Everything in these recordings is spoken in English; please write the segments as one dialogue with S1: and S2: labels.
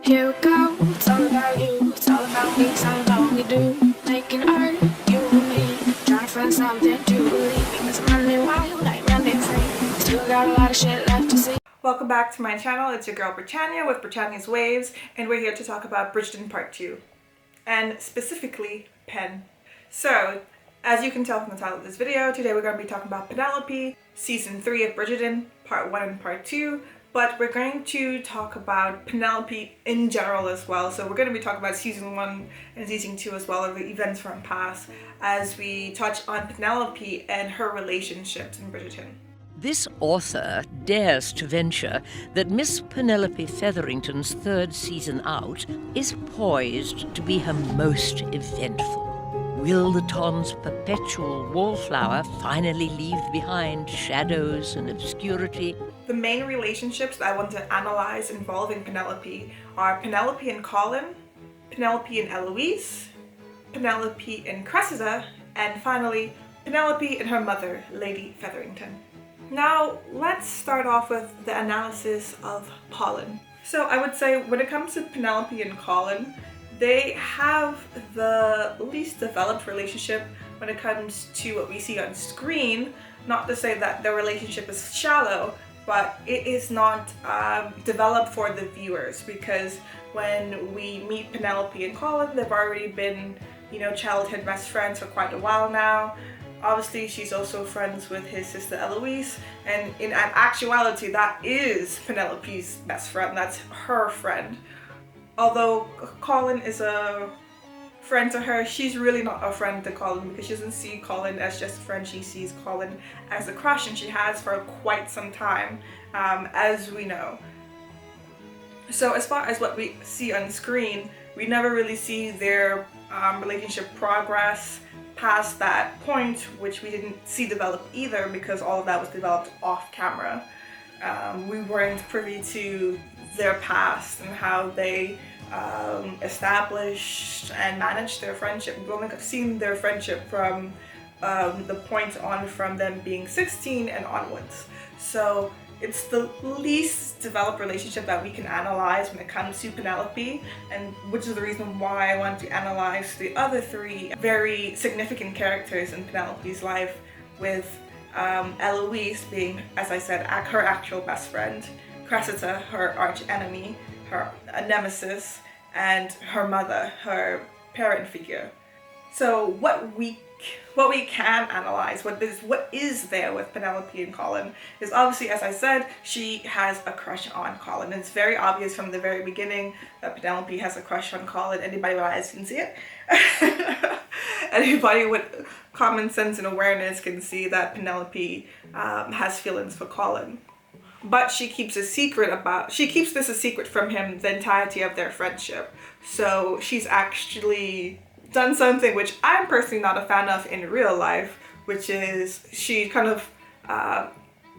S1: Here we go, it's all about you, it's all about me, it's all about what we do. Making art, you and me, trying to find something to believe. Because I'm running wild, I'm running free, still got a lot of shit left to see.
S2: Welcome back to my channel. It's your girl Britannia with Britannia's Waves, and we're here to talk about Bridgerton Part 2, and specifically Pen. So, as you can tell from the title of this video, today we're going to be talking about Penelope, Season 3 of Bridgerton, Part 1 and Part 2, but we're going to talk about Penelope in general as well. So we're going to be talking about Season 1 and Season 2 as well, of the events from past, as we touch on Penelope and her relationships in Bridgerton.
S3: This author dares to venture that Miss Penelope Featherington's third season out is poised to be her most eventful. Will the Ton's perpetual wallflower finally leave behind shadows and obscurity?
S2: The main relationships that I want to analyze involving Penelope are Penelope and Colin, Penelope and Eloise, Penelope and Cressida, and finally, Penelope and her mother, Lady Featherington. Now, let's start off with the analysis of Colin. So I would say when it comes to Penelope and Colin, they have the least developed relationship when it comes to what we see on screen. Not to say that their relationship is shallow, but it is not developed for the viewers, because when we meet Penelope and Colin, they've already been, childhood best friends for quite a while now. Obviously, she's also friends with his sister Eloise, and in actuality, that is Penelope's best friend. That's her friend. Although Colin is a friend to her, she's really not a friend to Colin, because she doesn't see Colin as just a friend. She sees Colin as a crush, and she has for quite some time, as we know. So as far as what we see on screen, we never really see their relationship progress past that point, which we didn't see develop either, because all of that was developed off camera. We weren't privy to their past and how they established and managed their friendship. We've only seen their friendship from the point on from them being 16 and onwards. So it's the least developed relationship that we can analyze when it comes to Penelope, and which is the reason why I want to analyze the other three very significant characters in Penelope's life, with Eloise being, as I said, her actual best friend, Cressida, her arch enemy, her nemesis, and her mother, her parent figure. So what we can analyze, what is there with Penelope and Colin, is obviously, as I said, she has a crush on Colin. It's very obvious from the very beginning that Penelope has a crush on Colin. Anybody with eyes can see it. Anybody with common sense and awareness can see that Penelope has feelings for Colin. But she keeps this a secret from him the entirety of their friendship. So she's actually done something which I'm personally not a fan of in real life, which is she kind of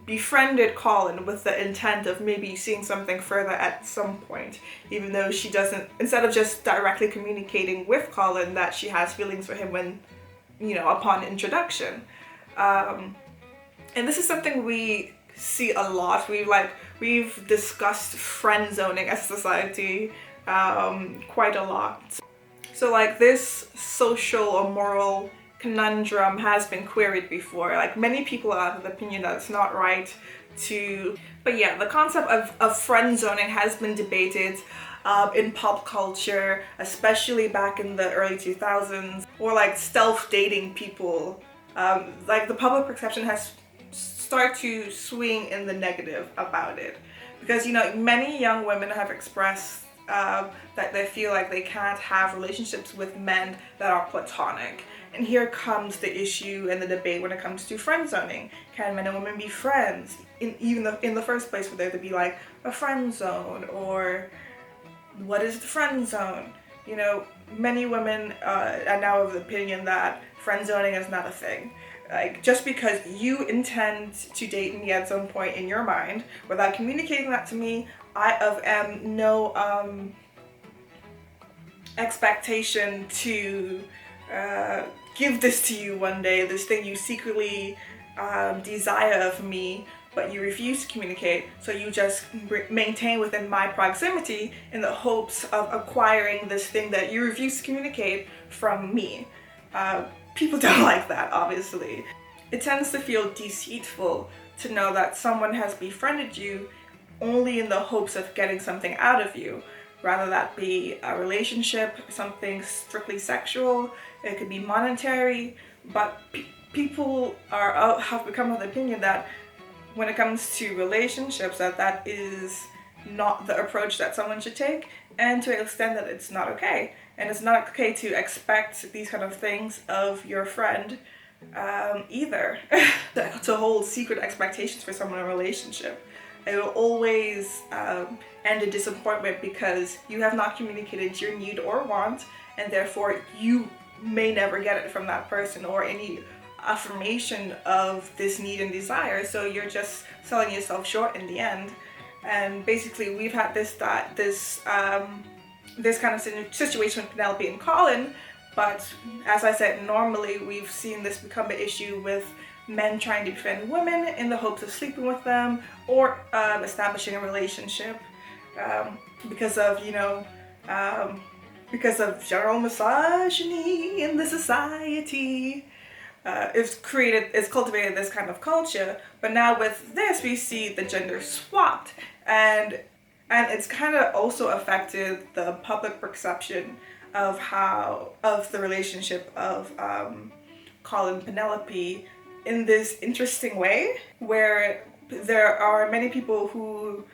S2: befriended Colin with the intent of maybe seeing something further at some point, even though she doesn't, instead of just directly communicating with Colin that she has feelings for him when, upon introduction. And this is something we see a lot. We've discussed friend zoning as a society quite a lot. So this social or moral conundrum has been queried before. Many people are of the opinion that it's not right to, but yeah, the concept of friend zoning has been debated in pop culture, especially back in the early 2000s, or stealth dating people. The public perception has started to swing in the negative about it, because many young women have expressed that they feel like they can't have relationships with men that are platonic. And here comes the issue and the debate when it comes to friend zoning. Can men and women be friends? In the first place, for there to be a friend zone, or what is the friend zone? Many women are now of the opinion that friend zoning is not a thing. Just because you intend to date me at some point in your mind without communicating that to me, I am no expectation to give this to you one day, this thing you secretly desire of me, but you refuse to communicate, so you just maintain within my proximity in the hopes of acquiring this thing that you refuse to communicate from me. People don't like that, obviously. It tends to feel deceitful to know that someone has befriended you only in the hopes of getting something out of you, rather that be a relationship, something strictly sexual, it could be monetary, but people have become of the opinion that when it comes to relationships, that is not the approach that someone should take, and to an extent that it's not okay. And it's not okay to expect these kind of things of your friend either. To hold secret expectations for someone in a relationship, it will always end in disappointment because you have not communicated your need or want, and therefore you may never get it from that person or any affirmation of this need and desire, so you're just selling yourself short in the end. And basically we've had this kind of situation with Penelope and Colin, but as I said, normally we've seen this become an issue with men trying to befriend women in the hopes of sleeping with them or establishing a relationship because of general misogyny in the society. It's cultivated this kind of culture, but now with this we see the gender swapped, and it's kind of also affected the public perception of the relationship of Colin and Penelope in this interesting way, where there are many people who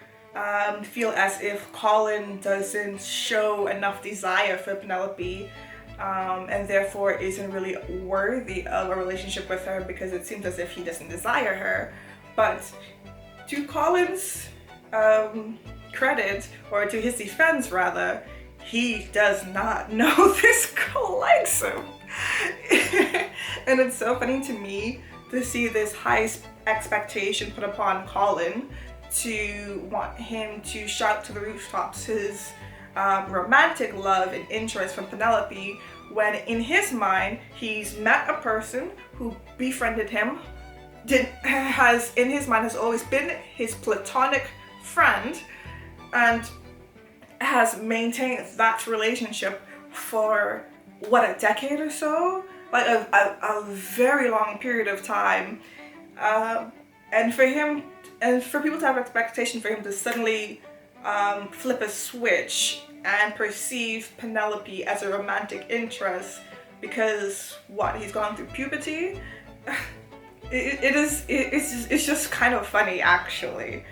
S2: feel as if Colin doesn't show enough desire for Penelope, and therefore isn't really worthy of a relationship with her because it seems as if he doesn't desire her. But to Colin's credit, or to his defense rather, he does not know this girl likes him. And it's so funny to me to see this high expectation put upon Colin to want him to shout to the rooftops his romantic love and interest from Penelope, when in his mind he's met a person who befriended him, has always been his platonic friend, and has maintained that relationship for a decade or so, like a very long period of time, and for people to have expectation for him to suddenly flip a switch and perceive Penelope as a romantic interest because he's gone through puberty. It's just kind of funny, actually.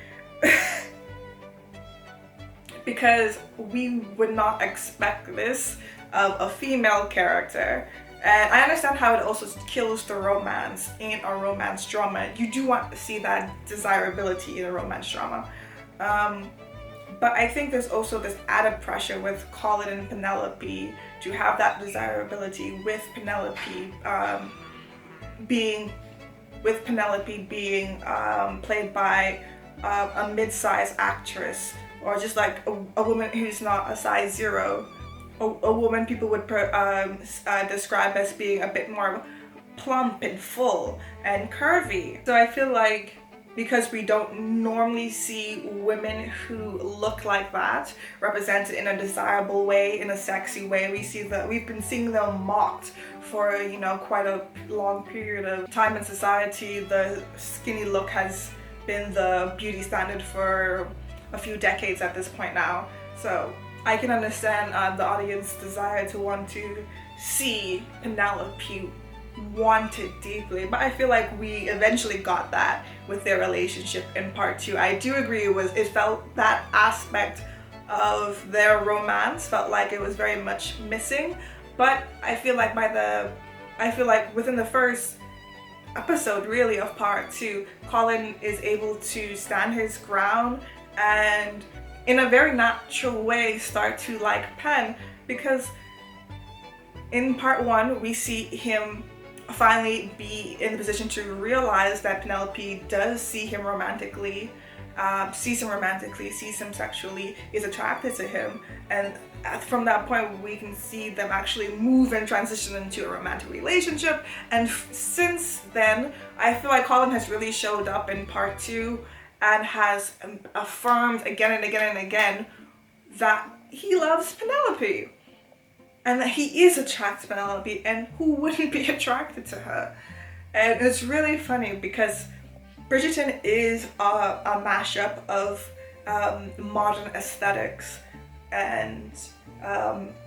S2: Because we would not expect this of a female character. And I understand how it also kills the romance in a romance drama. You do want to see that desirability in a romance drama. But I think there's also this added pressure with Colin and Penelope to have that desirability, with Penelope being played by a mid-sized actress, or just like a woman who's not a size 0, a woman people would describe as being a bit more plump and full and curvy. So I feel like because we don't normally see women who look like that represented in a desirable way, in a sexy way, we've been seeing them mocked for quite a long period of time in society. The skinny look has been the beauty standard for a few decades at this point now. So I can understand the audience's desire to want to see Penelope wanted deeply, but I feel like we eventually got that with their relationship in part 2. I do agree it felt that aspect of their romance felt like it was very much missing, but I feel like within the first episode really of part 2, Colin is able to stand his ground and in a very natural way start to like Pen, because in part 1 we see him finally be in the position to realize that Penelope does see him romantically, sees him romantically, sees him sexually, is attracted to him, and from that point we can see them actually move and transition into a romantic relationship. And since then, I feel like Colin has really showed up in part 2 and has affirmed again and again and again that he loves Penelope and that he is attracted to Penelope, and who wouldn't be attracted to her? And it's really funny because Bridgerton is a mashup of modern aesthetics and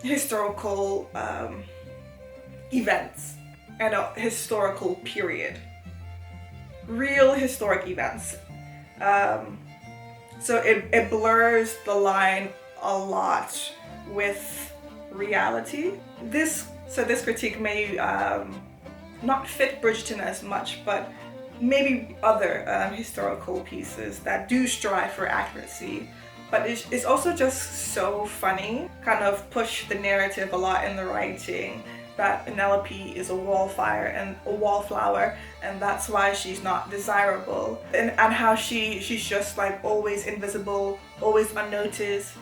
S2: historical events and a historical period. Real historic events. So it blurs the line a lot with reality. This critique may not fit Bridgerton as much, but maybe other historical pieces that do strive for accuracy. But it's also just so funny, kind of push the narrative a lot in the writing, that Penelope is a wallflower, and that's why she's not desirable, and how she's just like always invisible, always unnoticed.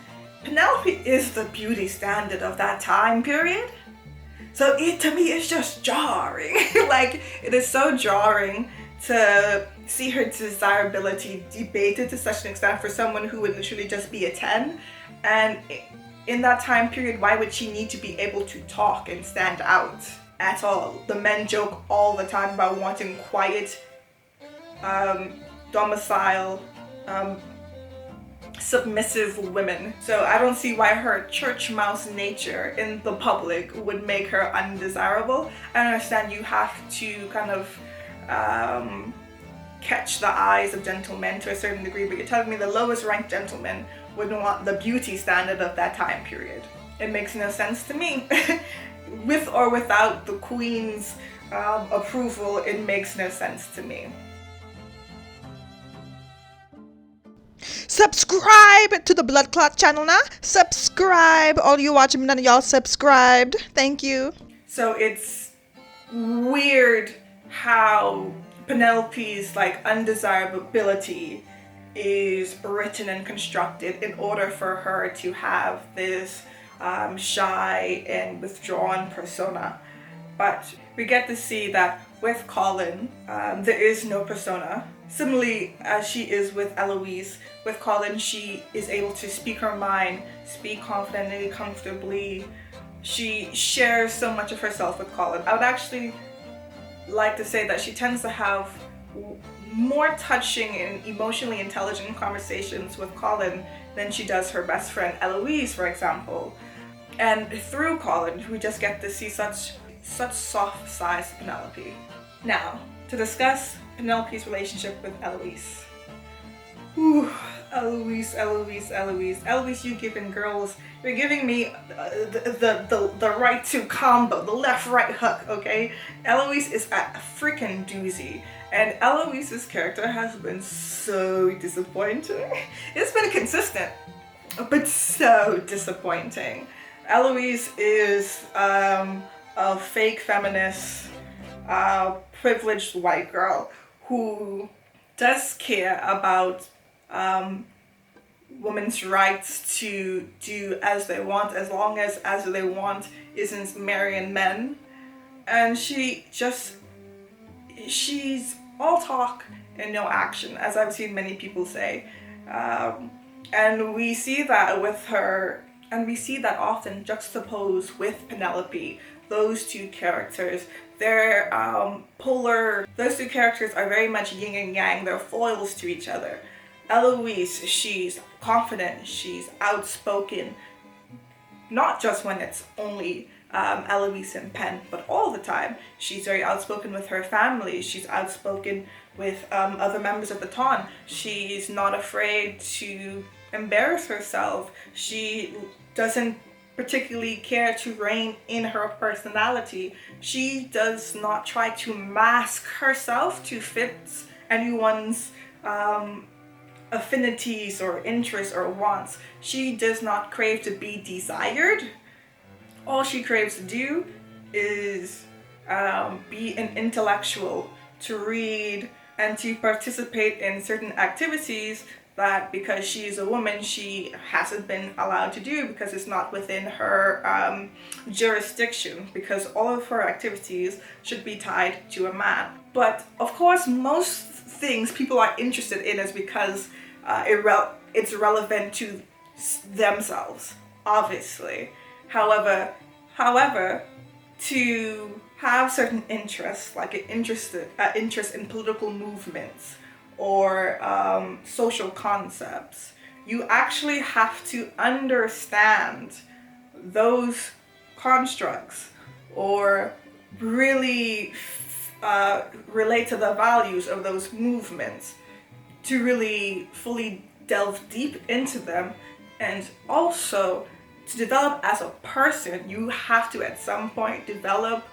S2: Penelope is the beauty standard of that time period. So to me, it's just jarring. Like, it is so jarring to see her desirability debated to such an extent for someone who would literally just be a 10. And in that time period, why would she need to be able to talk and stand out at all? The men joke all the time about wanting quiet, domicile, submissive women. So I don't see why her church mouse nature in the public would make her undesirable. I understand you have to kind of catch the eyes of gentlemen to a certain degree, but you're telling me the lowest ranked gentleman wouldn't want the beauty standard of that time period. It makes no sense to me. With or without the Queen's approval, it makes no sense to me.
S4: Subscribe to the Blood Clot channel now. Subscribe. All you watching, none of y'all subscribed. Thank you.
S2: So it's weird how Penelope's like undesirability is written and constructed in order for her to have this shy and withdrawn persona. But we get to see that with Colin, there is no persona. Similarly, as she is with Eloise, with Colin, she is able to speak her mind, speak confidently, comfortably. She shares so much of herself with Colin. I would actually like to say that she tends to have more touching and emotionally intelligent conversations with Colin than she does her best friend Eloise, for example. And through Colin, we just get to see such soft sides to Penelope. Now, to discuss Penelope's relationship with Eloise. Ooh, Eloise, you you're giving me the right to combo, the left-right hook, okay? Eloise is a freaking doozy. And Eloise's character has been so disappointing. It's been consistent, but so disappointing. Eloise is a fake feminist, privileged white girl who does care about women's rights to do as they want, as long as they want isn't marrying men. And she's all talk and no action, as I've seen many people say. And we see that with her, and we see that often juxtaposed with Penelope. Those two characters, they're polar. Those two characters are very much yin and yang. They're foils to each other. Eloise, she's confident, she's outspoken, not just when it's only Eloise and Pen, but all the time. She's very outspoken with her family. She's outspoken with other members of the Ton. She's not afraid to embarrass herself. She doesn't particularly care to rein in her personality. She does not try to mask herself to fit anyone's affinities or interests or wants. She does not crave to be desired. All she craves to do is be an intellectual, to read and to participate in certain activities that because she is a woman, she hasn't been allowed to do because it's not within her jurisdiction, because all of her activities should be tied to a man. But of course, most things people are interested in is because it's relevant to themselves, obviously. However, to have certain interests, like an interest in political movements or social concepts, you actually have to understand those constructs or really relate to the values of those movements to really fully delve deep into them. And also, to develop as a person, you have to at some point develop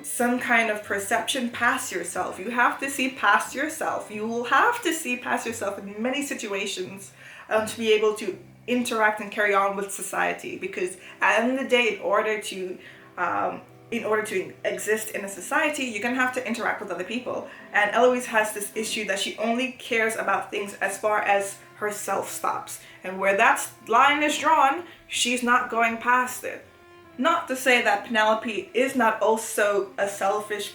S2: some kind of perception past yourself. You have to see past yourself. You will have to see past yourself in many situations to be able to interact and carry on with society. Because at the end of the day, in order to exist in a society, you're gonna have to interact with other people. And Eloise has this issue that she only cares about things as far as herself stops. And where that line is drawn, she's not going past it. Not to say that Penelope is not also a selfish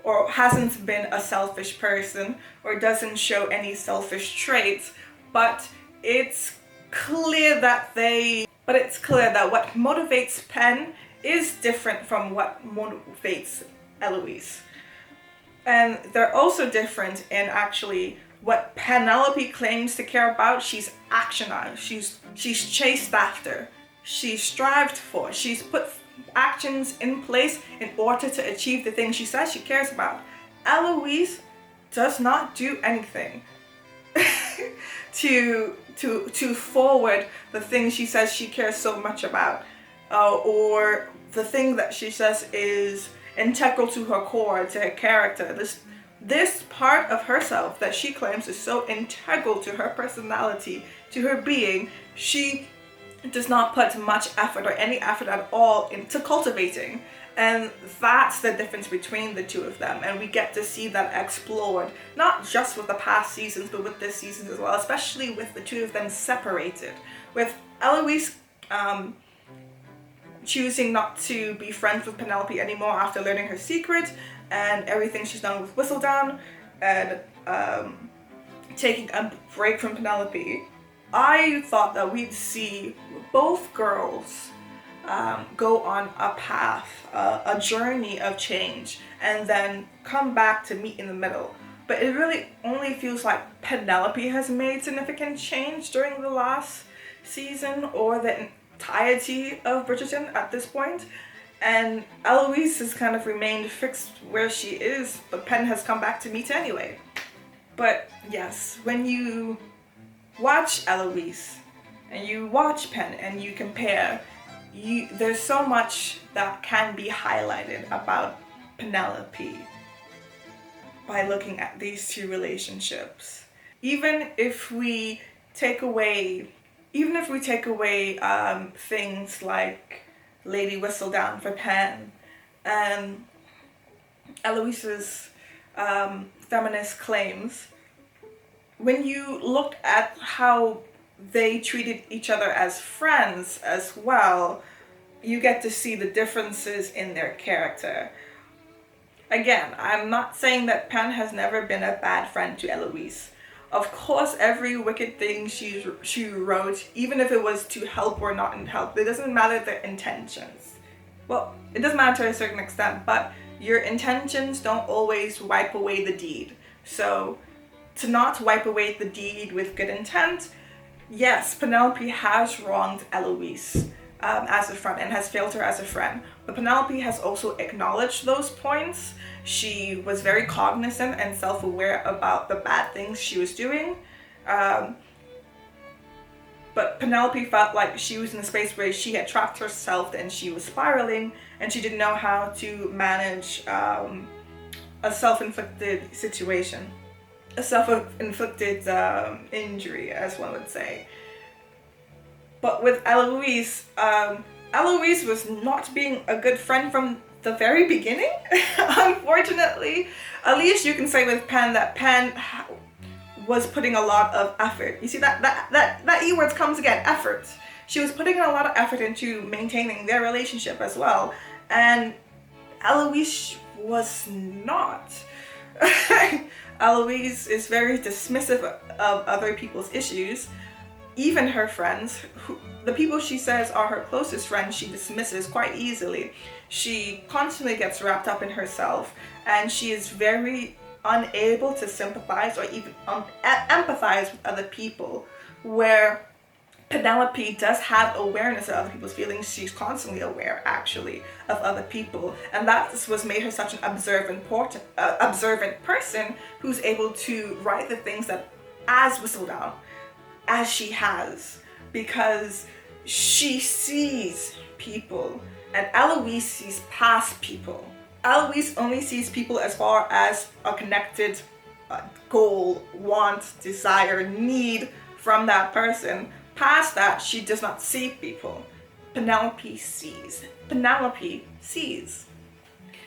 S2: or hasn't been a selfish person or doesn't show any selfish traits, but it's clear that what motivates Pen is different from what motivates Eloise. And they're also different in actually what Penelope claims to care about. She's actionized, she's chased after, she's strived for, she's put actions in place in order to achieve the thing she says she cares about. Eloise does not do anything to forward the thing she says she cares so much about, or the thing that she says is integral to her core, to her character. This part of herself that she claims is so integral to her personality, to her being, she does not put much effort or any effort at all into cultivating. And that's the difference between the two of them. And we get to see that explored, not just with the past seasons, but with this season as well, especially with the two of them separated. With Eloise choosing not to be friends with Penelope anymore after learning her secret and everything she's done with Whistledown, and taking a break from Penelope. I thought that we'd see both girls go on a path, a journey of change, and then come back to meet in the middle. But it really only feels like Penelope has made significant change during the last season, or the entirety of Bridgerton at this point. And Eloise has kind of remained fixed where she is, but Pen has come back to meet anyway. But yes, when you watch Eloise and you watch Pen and you compare, there's so much that can be highlighted about Penelope by looking at these two relationships. Even if we take away things like Lady Whistledown for Pen and Eloise's feminist claims, when you look at how they treated each other as friends as well, you get to see the differences in their character. Again, I'm not saying that Pen has never been a bad friend to Eloise. Of course, every wicked thing she wrote, even if it was to help or not in help, it doesn't matter the intentions. Well, it does matter to a certain extent, but your intentions don't always wipe away the deed. So, to not wipe away the deed with good intent, yes, Penelope has wronged Eloise as a friend and has failed her as a friend. But Penelope has also acknowledged those points. She was very cognizant and self-aware about the bad things she was doing. But Penelope felt like she was in a space where she had trapped herself and she was spiraling, and she didn't know how to manage a self-inflicted situation. A self-inflicted injury, as one would say. But with Eloise, Eloise was not being a good friend from the very beginning, unfortunately. At least you can say with Pen that Pen was putting a lot of effort. You see that E word comes again, effort. She was putting a lot of effort into maintaining their relationship as well. And Eloise was not. Eloise is very dismissive of other people's issues. Even her friends, the people she says are her closest friends, she dismisses quite easily. She constantly gets wrapped up in herself, and she is very unable to sympathize or even empathize with other people, where Penelope does have awareness of other people's feelings. She's constantly aware, actually, of other people, and that was made her such an observant person who's able to write the things that as whistle down as she has, because she sees people, and Eloise sees past people. Eloise only sees people as far as a connected goal, want, desire, need from that person. Past that, she does not see people. Penelope sees. Penelope sees.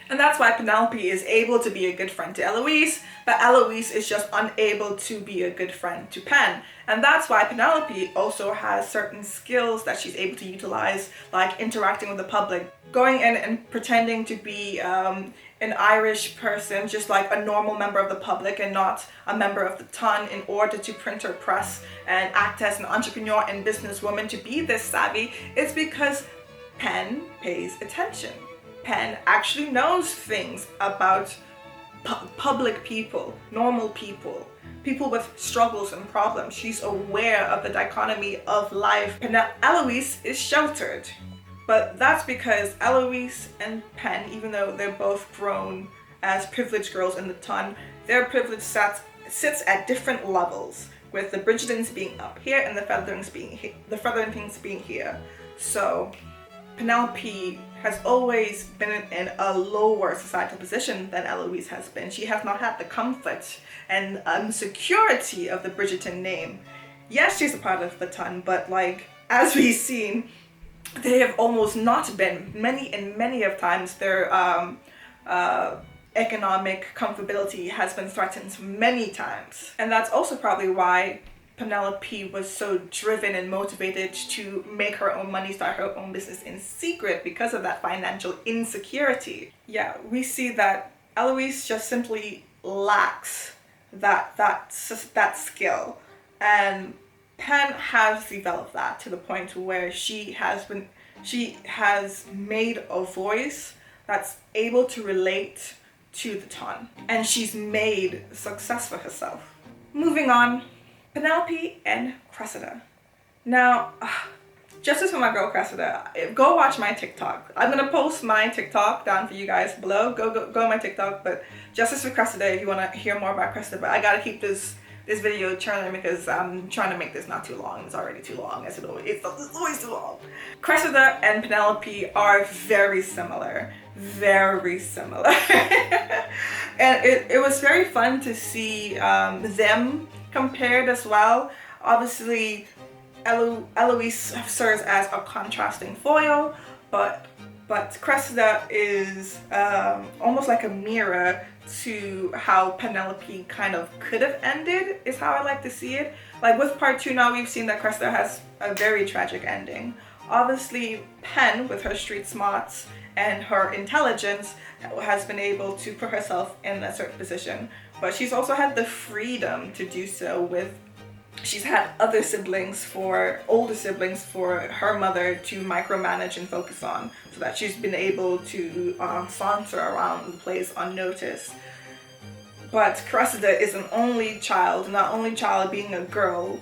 S2: And that's why Penelope is able to be a good friend to Eloise, but Eloise is just unable to be a good friend to Pen. And that's why Penelope also has certain skills that she's able to utilize, like interacting with the public, going in and pretending to be an Irish person, just like a normal member of the public and not a member of the ton, in order to print or press and act as an entrepreneur and businesswoman. To be this savvy is because Pen pays attention. Pen actually knows things about public people, normal people, people with struggles and problems. She's aware of the dichotomy of life. Eloise is sheltered, but that's because Eloise and Pen, even though they're both grown as privileged girls in the ton, their privilege sits at different levels, with the Bridgertons being up here and the Featheringtons being here. So Penelope has always been in a lower societal position than Eloise has been. She has not had the comfort and security of the Bridgerton name. Yes, she's a part of the ton, but like, as we've seen, they have almost not been. Many of times their economic comfortability has been threatened many times. And that's also probably why Penelope was so driven and motivated to make her own money, start her own business in secret, because of that financial insecurity. Yeah, we see that Eloise just simply lacks that skill, and Pen has developed that to the point where she has made a voice that's able to relate to the ton, and she's made success for herself. Moving on, Penelope and Cressida. Now, justice for my girl Cressida. Go watch my TikTok. I'm gonna post my TikTok down for you guys below. Go on my TikTok. But justice for Cressida if you want to hear more about Cressida. But I gotta keep this video churning because I'm trying to make this not too long. It's already too long, as it's always too long. Cressida and Penelope are very similar. Very similar. And it was very fun to see them compared as well. Obviously, Eloise serves as a contrasting foil, but Cressida is almost like a mirror to how Penelope kind of could have ended, is how I like to see it. Like with part 2 now, we've seen that Cressida has a very tragic ending. Obviously, Pen, with her street smarts and her intelligence, has been able to put herself in a certain position, but she's also had the freedom to do so she's had older siblings for her mother to micromanage and focus on, so that she's been able to saunter around the place unnoticed. But Cressida is an only child, and that only child, being a girl,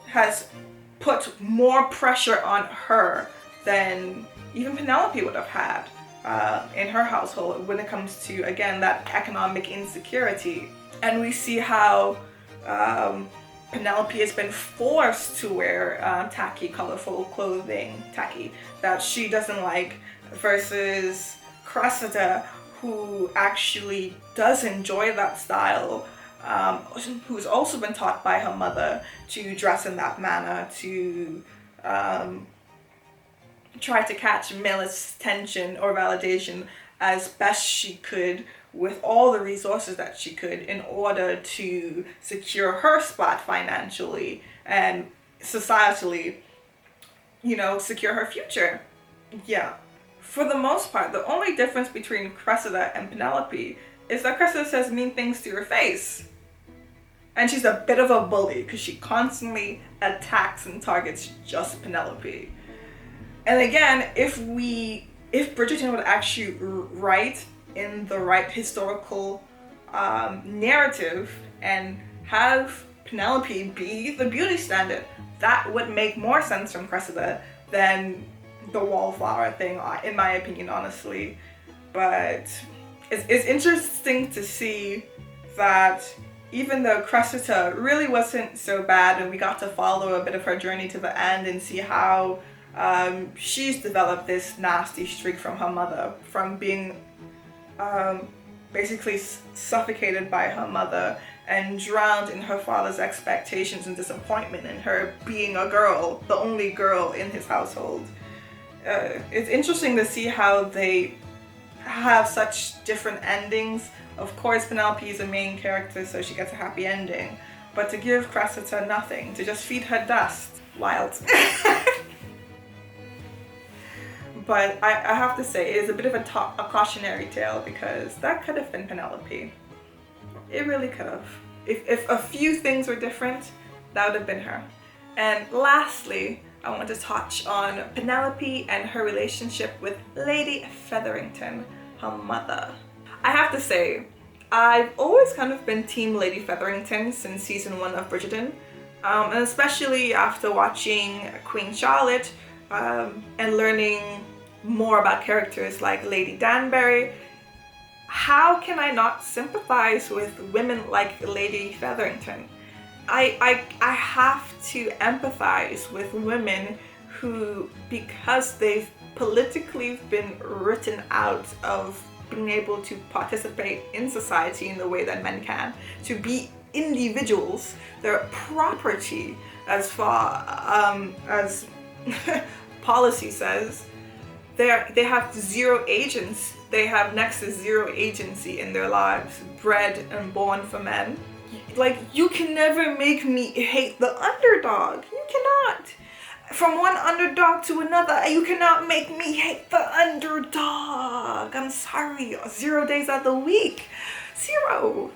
S2: has put more pressure on her than even Penelope would have had in her household when it comes to, again, that economic insecurity. And we see how Penelope has been forced to wear tacky, colorful clothing, that she doesn't like, versus Cressida, who actually does enjoy that style, who's also been taught by her mother to dress in that manner, to try to catch male attention or validation as best she could with all the resources that she could in order to secure her spot financially and societally, you know, secure her future. Yeah. For the most part, the only difference between Cressida and Penelope is that Cressida says mean things to your face. And she's a bit of a bully because she constantly attacks and targets just Penelope. And again, if Bridgerton would actually write in the right historical narrative and have Penelope be the beauty standard, that would make more sense from Cressida than the wallflower thing, in my opinion, honestly. But it's interesting to see that even though Cressida really wasn't so bad, and we got to follow a bit of her journey to the end and see how she's developed this nasty streak from her mother, from being basically suffocated by her mother and drowned in her father's expectations and disappointment, and her being a girl, the only girl in his household. It's interesting to see how they have such different endings. Of course, Penelope is the main character, so she gets a happy ending. But to give Cressida nothing, to just feed her dust, wild. But I have to say, it is a bit of a cautionary tale, because that could have been Penelope. It really could have. If a few things were different, that would have been her. And lastly, I want to touch on Penelope and her relationship with Lady Featherington, her mother. I have to say, I've always kind of been Team Lady Featherington since season 1 of Bridgerton, and especially after watching Queen Charlotte and learning more about characters like Lady Danbury. How can I not sympathize with women like Lady Featherington? I have to empathize with women who, because they've politically been written out of being able to participate in society in the way that men can, to be individuals, their property as far as policy says, they have zero agency. They have next to zero agency in their lives, bred and born for men. Like, you can never make me hate the underdog. You cannot. From one underdog to another, you cannot make me hate the underdog. I'm sorry. 0 days out of the week. 0.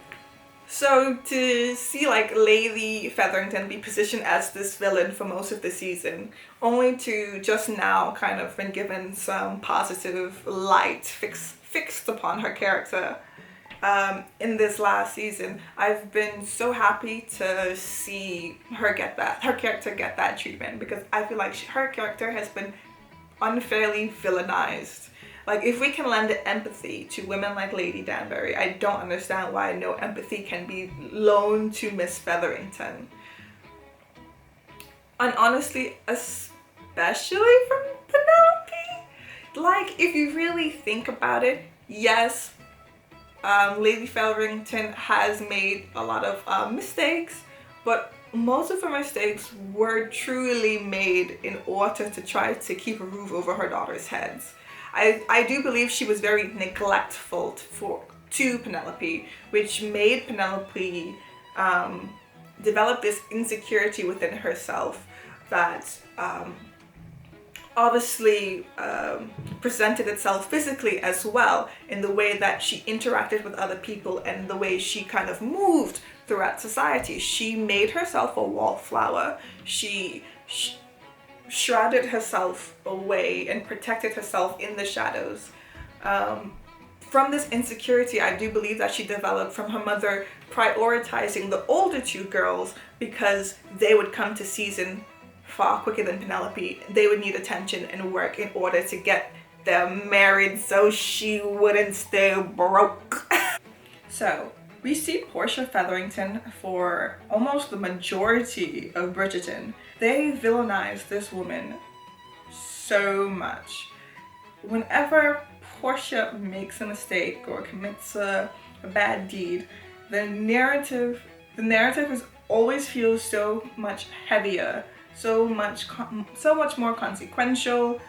S2: So to see like Lady Featherington be positioned as this villain for most of the season, only to just now kind of been given some positive light fixed upon her character in this last season, I've been so happy to see her character get that treatment, because I feel like her character has been unfairly villainized. Like, if we can lend empathy to women like Lady Danbury, I don't understand why no empathy can be loaned to Miss Featherington. And honestly, especially from Penelope. Like, if you really think about it, yes, Lady Featherington has made a lot of mistakes, but most of her mistakes were truly made in order to try to keep a roof over her daughter's heads. I do believe she was very neglectful to Penelope, which made Penelope develop this insecurity within herself that obviously presented itself physically as well, in the way that she interacted with other people and the way she kind of moved throughout society. She made herself a wallflower. She shrouded herself away and protected herself in the shadows. From this insecurity, I do believe that she developed from her mother prioritizing the older two girls because they would come to season far quicker than Penelope. They would need attention and work in order to get them married so she wouldn't stay broke. So we see Portia Featherington for almost the majority of Bridgerton. They villainize this woman so much. Whenever Portia makes a mistake or commits a bad deed, the narrative is always feels so much heavier, so much more consequential.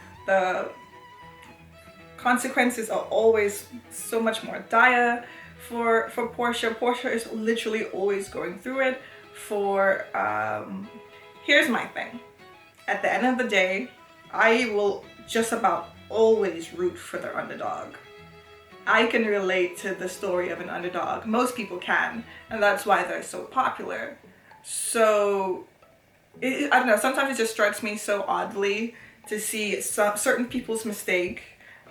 S2: consequences are always so much more dire for Portia. Portia is literally always going through it. Here's my thing. At the end of the day, I will just about always root for their underdog. I can relate to the story of an underdog. Most people can, and that's why they're so popular. So, I don't know, sometimes it just strikes me so oddly to see certain people's mistake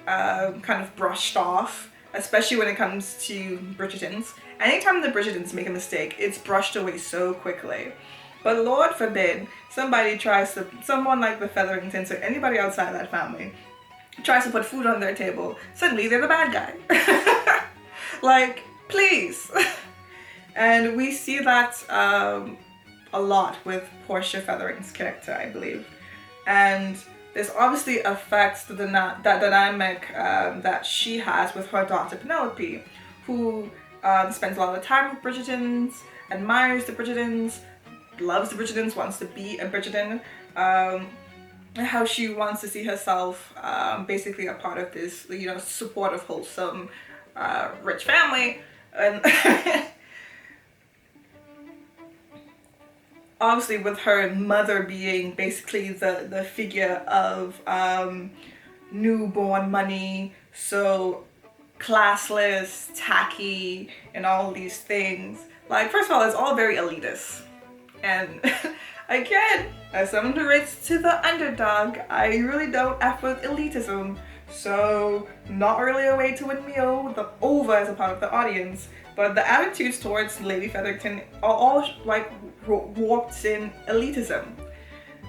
S2: kind of brushed off, especially when it comes to Bridgertons. Anytime the Bridgertons make a mistake, it's brushed away so quickly. But Lord forbid, someone like the Featheringtons or anybody outside that family tries to put food on their table, suddenly they're the bad guy. Like, please. And we see that a lot with Portia Featherington's character, I believe. And this obviously affects that dynamic that she has with her daughter Penelope, who spends a lot of time with Bridgertons, admires the Bridgertons, loves the Bridgertons, wants to be a Bridgerton, how she wants to see herself basically a part of this, supportive, wholesome, rich family. And obviously with her mother being basically the figure of newborn money, so classless, tacky, and all these things. Like, first of all, it's all very elitist. And again, as someone who relates to the underdog, I really don't F with elitism. So, not really a way to win me over as a part of the audience. But the attitudes towards Lady Featherington are all like warped in elitism.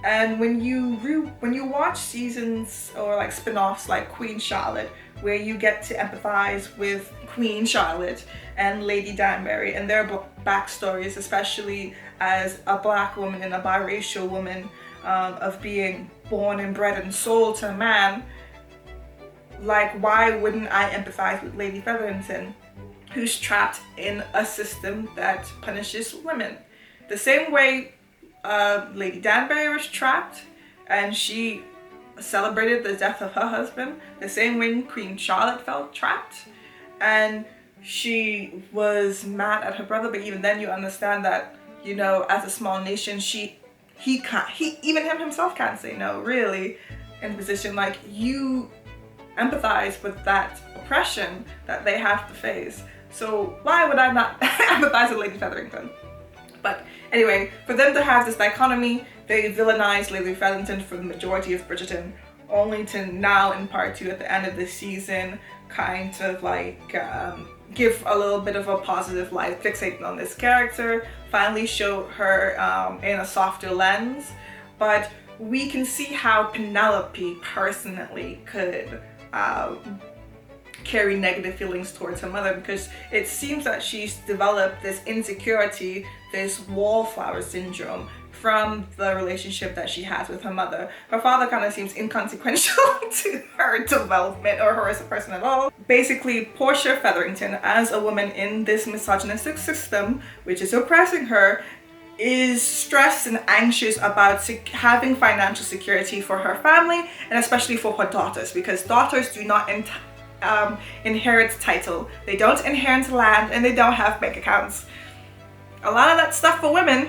S2: And when you watch seasons or like spin-offs like Queen Charlotte, where you get to empathize with Queen Charlotte and Lady Danbury and their backstories, especially as a black woman and a biracial woman, of being born and bred and sold to a man, like, why wouldn't I empathize with Lady Featherington, who's trapped in a system that punishes women? The same way Lady Danbury was trapped and she celebrated the death of her husband, the same way Queen Charlotte felt trapped and she was mad at her brother. But even then you understand that, as a small nation, even himself can't say no, really, in a position like you empathize with that oppression that they have to face. So why would I not empathize with Lady Featherington? But anyway, for them to have this dichotomy, they villainize Lady Featherington for the majority of Bridgerton, only to now in part 2 at the end of the season kind of like give a little bit of a positive light, fixating on this character, finally show her in a softer lens. But we can see how Penelope personally could carry negative feelings towards her mother, because it seems that she's developed this insecurity, this wallflower syndrome, from the relationship that she has with her mother. Her father kind of seems inconsequential to her development or her as a person at all. Basically, Portia Featherington, as a woman in this misogynistic system, which is oppressing her, is stressed and anxious about having financial security for her family, and especially for her daughters, because daughters do not inherit title, they don't inherit land, and they don't have bank accounts. A lot of that stuff for women,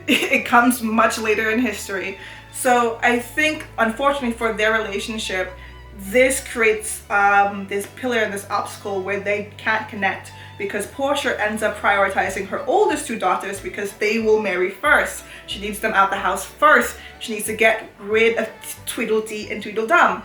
S2: it comes much later in history. So I think, unfortunately for their relationship, this creates this pillar and this obstacle where they can't connect, because Portia ends up prioritizing her oldest 2 daughters because they will marry first. She needs them out the house first. She needs to get rid of Tweedledee and Tweedledum,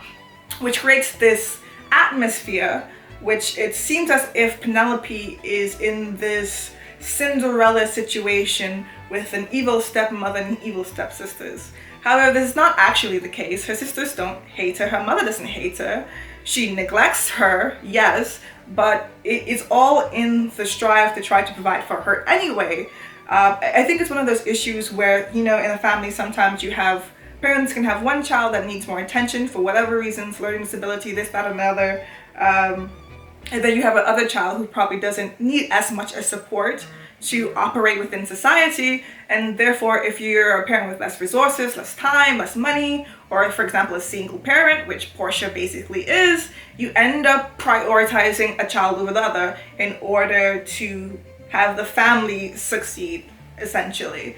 S2: which creates this atmosphere, which it seems as if Penelope is in this Cinderella situation with an evil stepmother and evil stepsisters. However, this is not actually the case. Her sisters don't hate her. Her mother doesn't hate her. She neglects her, yes, but it's all in the strive to try to provide for her anyway. I think it's one of those issues where, in a family, sometimes you have parents can have one child that needs more attention for whatever reasons, learning disability, this, that, and another. And then you have another child who probably doesn't need as much as support. to operate within society. And therefore, if you're a parent with less resources, less time, less money, or for example, a single parent, which Portia basically is, you end up prioritizing a child over the other in order to have the family succeed, essentially.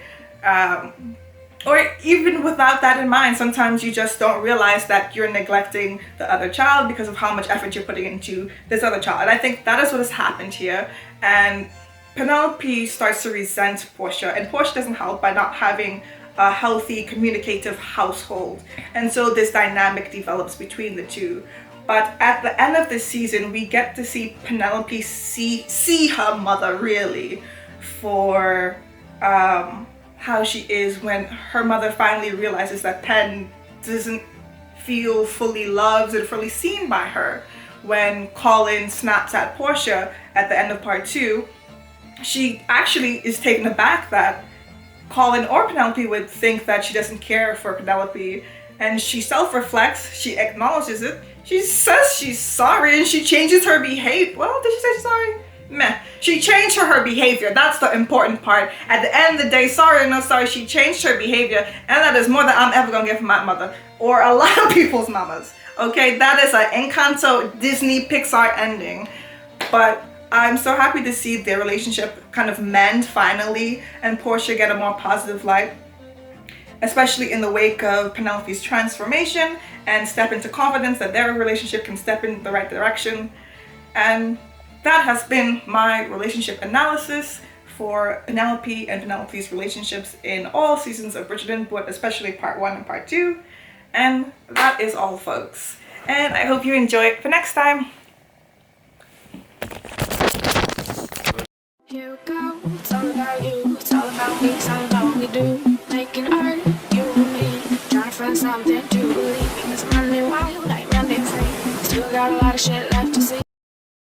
S2: Or even without that in mind, sometimes you just don't realize that you're neglecting the other child because of how much effort you're putting into this other child. And I think that is what has happened here. And Penelope starts to resent Portia, and Portia doesn't help by not having a healthy, communicative household. And so this dynamic develops between the two. But at the end of this season, we get to see Penelope see her mother really for how she is when her mother finally realizes that Pen doesn't feel fully loved and fully seen by her. When Colin snaps at Portia at the end of part 2, she actually is taken aback that Colin or Penelope would think that she doesn't care for Penelope, and she self-reflects, she acknowledges it, she says she's sorry, and she changes her behavior. Well, did she say she's sorry? Meh. She changed her behavior. That's the important part. At the end of the day, sorry or no sorry, she changed her behavior, and that is more than I'm ever gonna get from my mother, or a lot of people's mamas. Okay, that is an Encanto Disney Pixar ending. But I'm so happy to see their relationship kind of mend finally, and Portia get a more positive light, especially in the wake of Penelope's transformation and step into confidence that their relationship can step in the right direction. And that has been my relationship analysis for Penelope and Penelope's relationships in all seasons of Bridgerton, but especially part 1 and part 2. And that is all, folks. And I hope you enjoy it for next time.
S1: Here we go, it's all about you, it's all about me, it's all about what we do. Making art, you and me, trying to find something